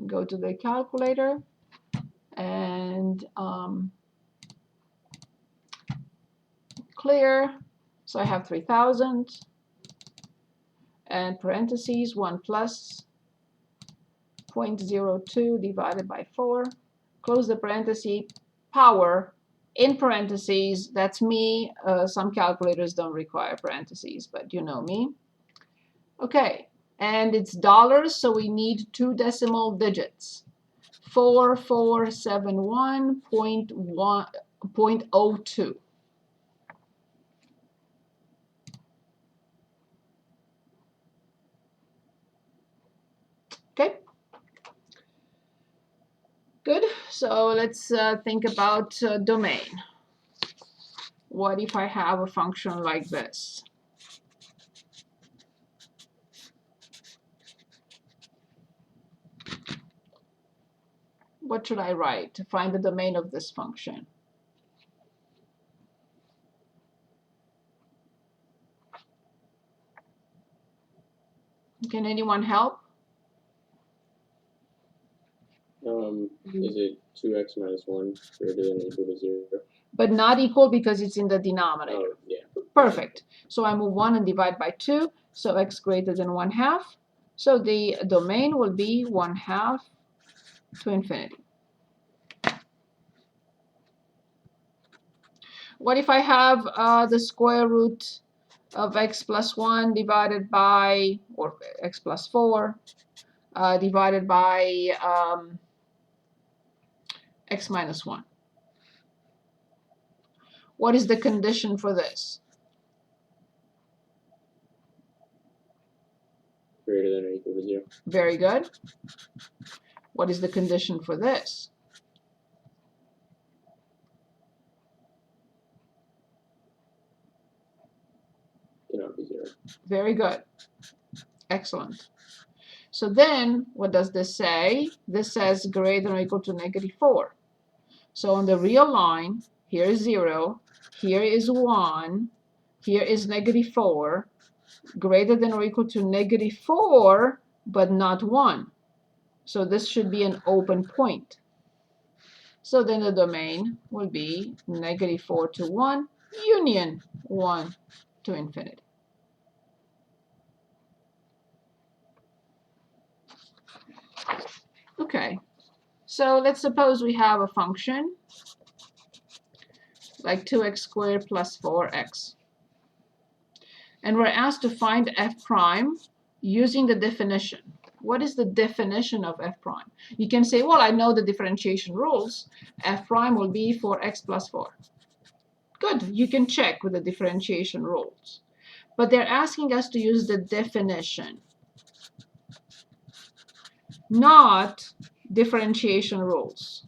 Go to the calculator and clear. So I have 3,000 and parentheses 1 plus 0.02 divided by 4. Close the parenthesis. Power in parentheses. That's me. Some calculators don't require parentheses, but you know me. Okay, and it's dollars, so we need 2 decimal digits. 4471.02. Okay. Good. So let's think about domain. What if I have a function like this? What should I write to find the domain of this function? Can anyone help? Is it 2x minus 1 greater than or equal to 0? But not equal because it's in the denominator. Oh, yeah. Perfect. So I move 1 and divide by 2. So x greater than 1/2. So the domain will be 1/2 to infinity. What if I have the square root of x plus 1 divided by, or x plus 4 divided by x minus 1? What is the condition for this? Greater than or equal to 0. Very good. What is the condition for this? Cannot be 0. Very good. Excellent. So then, what does this say? This says greater than or equal to -4. So on the real line, here is 0, here is 1, here is -4, greater than or equal to -4, but not 1. So this should be an open point. So then the domain will be -4 to 1, union 1 to infinity. Okay, so let's suppose we have a function like 2x squared plus 4x. And we're asked to find f prime using the definition. What is the definition of f prime? You can say, well, I know the differentiation rules. F prime will be 4x plus 4. Good, you can check with the differentiation rules. But they're asking us to use the definition, not differentiation rules.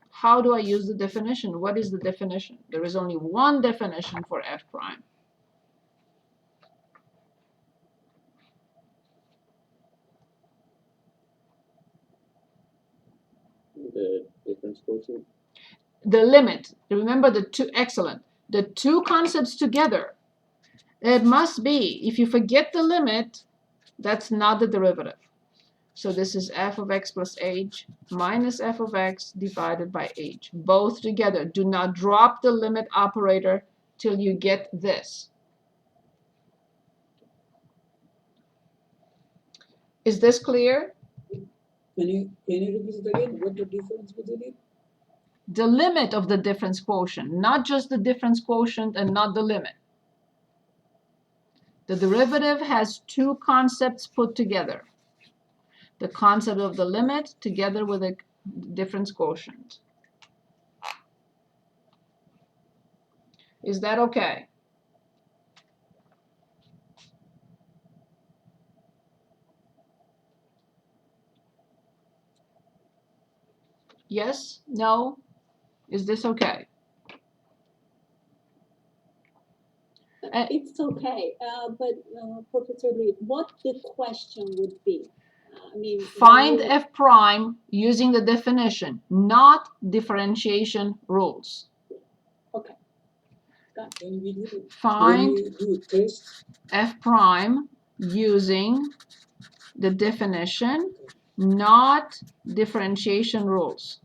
How do I use the definition? What is the definition? There is only one definition for f prime. The difference quotient? The limit. Remember the two, excellent. The two concepts together. It must be, if you forget the limit, that's not the derivative. So this is f of x plus h minus f of x divided by h. Both together. Do not drop the limit operator till you get this. Is this clear? Can you repeat it again? What the difference between it? The limit of the difference quotient, not just the difference quotient and not the limit. The derivative has two concepts put together. The concept of the limit together with a difference quotient. Is that okay? Yes? No? Is this okay? It's okay, but Professor Lee, what the question would be? I mean, find f prime using the definition, not differentiation rules. Okay. Got it. Find When you do test, f prime using the definition, not differentiation rules.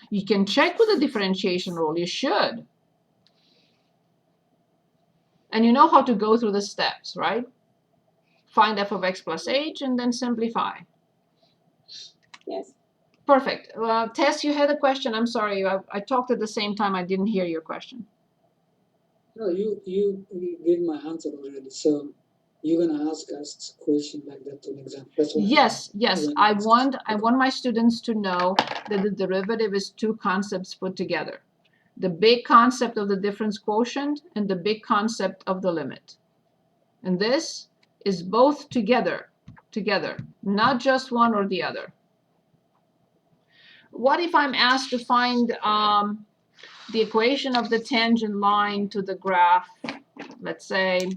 You can check with the differentiation rule. You should. And you know how to go through the steps, right? Find f of x plus h and then simplify. Yes. Perfect. Tess, you had a question. I'm sorry. I talked at the same time. I didn't hear your question. No, you gave my answer already. So you're gonna ask us a question like that to an exam. That's what Yes, yes. when I asked. want my students to know that the derivative is two concepts put together. The big concept of the difference quotient and the big concept of the limit. And this is both together, not just one or the other. What if I'm asked to find the equation of the tangent line to the graph? Let's say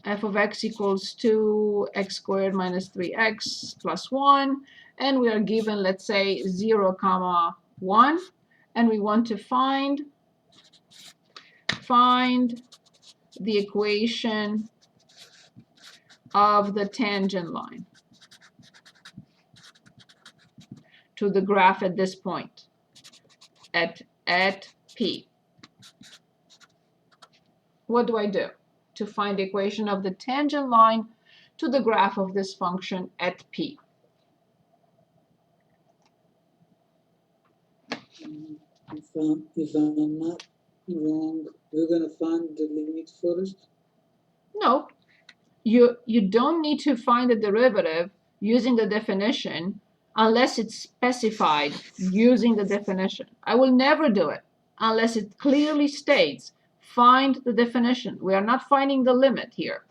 f of x equals 2x squared minus 3x plus 1, and we are given, let's say, 0, 1, and we want to find the equation of the tangent line to the graph at this point, at P. What do I do to find the equation of the tangent line to the graph of this function at P? If I'm not wrong, we're gonna find the limit first. No, you don't need to find the derivative using the definition unless it's specified using the definition. I will never do it unless it clearly states find the definition. We are not finding the limit here.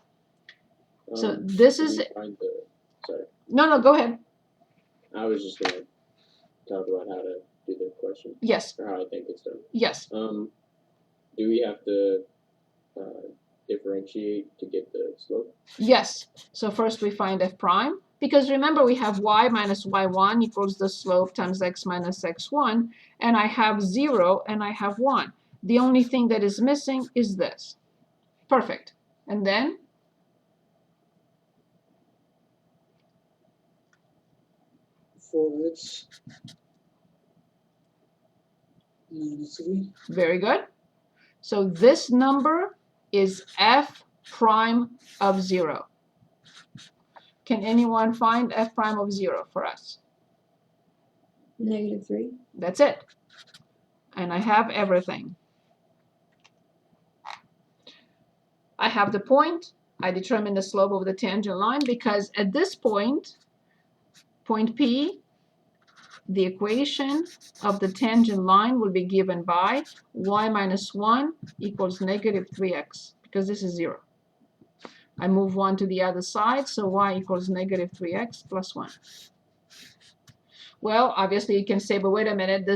So this Can is you find the, sorry, no, go ahead. I was just gonna talk about how to do the question, Yes, or how I think it's done. yes. Do we have to differentiate to get the slope? Yes. So first we find f prime, because remember we have y minus y1 equals the slope times x minus x1, and I have 0 and I have 1. The only thing that is missing is this. Perfect. And then 4x minus 3. very good. So this number is f prime of 0. Can anyone find f prime of 0 for us? -3. That's it. And I have everything. I have the point. I determine the slope of the tangent line because at this point, point P, the equation of the tangent line will be given by y minus 1 equals negative 3x, because this is 0. I move 1 to the other side, so y equals negative 3x plus 1. Well, obviously you can say, but wait a minute,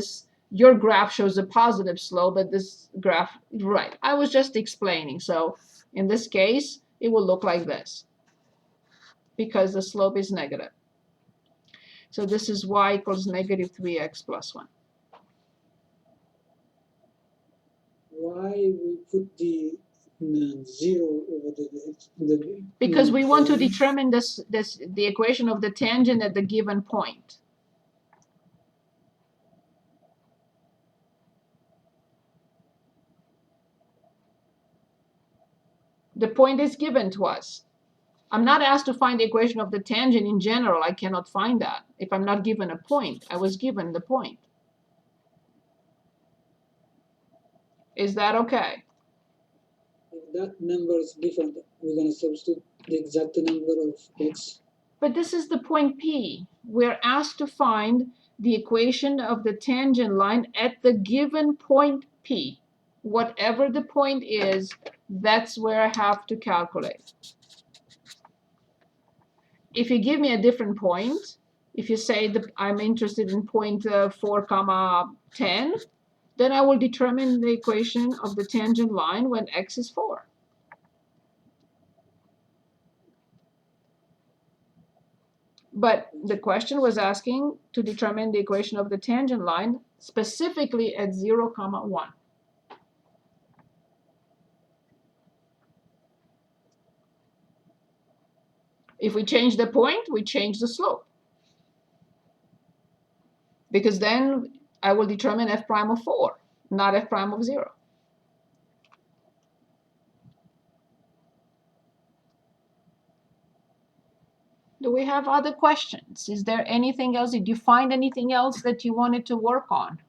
your graph shows a positive slope, but this graph, right, I was just explaining. So in this case, it will look like this because the slope is negative. So this is y equals negative 3x plus 1. Why we put the 0 over the Because we want to determine the equation of the tangent at the given point. The point is given to us. I'm not asked to find the equation of the tangent in general. I cannot find that if I'm not given a point. I was given the point. Is that okay? If that number is different, we're gonna substitute the exact number of x. But this is the point P. We're asked to find the equation of the tangent line at the given point P. Whatever the point is, that's where I have to calculate. If you give me a different point, if you say that I'm interested in point 4, 10, then I will determine the equation of the tangent line when x is 4. But the question was asking to determine the equation of the tangent line specifically at 0, 1. If we change the point, we change the slope. Because then I will determine f prime of 4, not f prime of 0. Do we have other questions? Is there anything else? Did you find anything else that you wanted to work on?